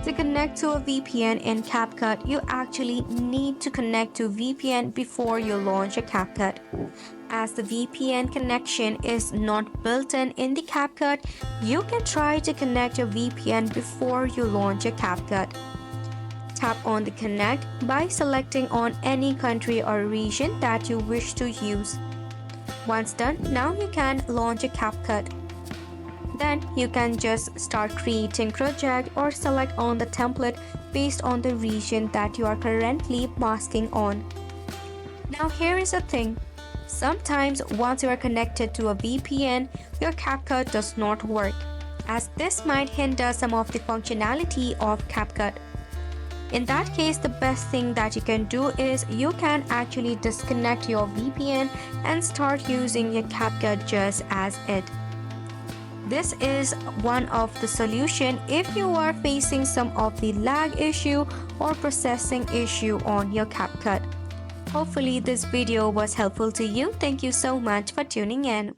To connect to a VPN in CapCut, you actually need to connect to VPN before you launch a CapCut. As the VPN connection is not built in the CapCut, you can try to connect your VPN before you launch a CapCut. Tap on the Connect by selecting on any country or region that you wish to use. Once done, now you can launch a CapCut. Then you can just start creating project or select on the template based on the region that you are currently masking on. Now here is the thing. Sometimes once you are connected to a VPN, your CapCut does not work, as this might hinder some of the functionality of CapCut. In that case, the best thing that you can do is you can actually disconnect your VPN and start using your CapCut just as it. This is one of the solution if you are facing some of the lag issue or processing issue on your CapCut. Hopefully this video was helpful to you. Thank you so much for tuning in.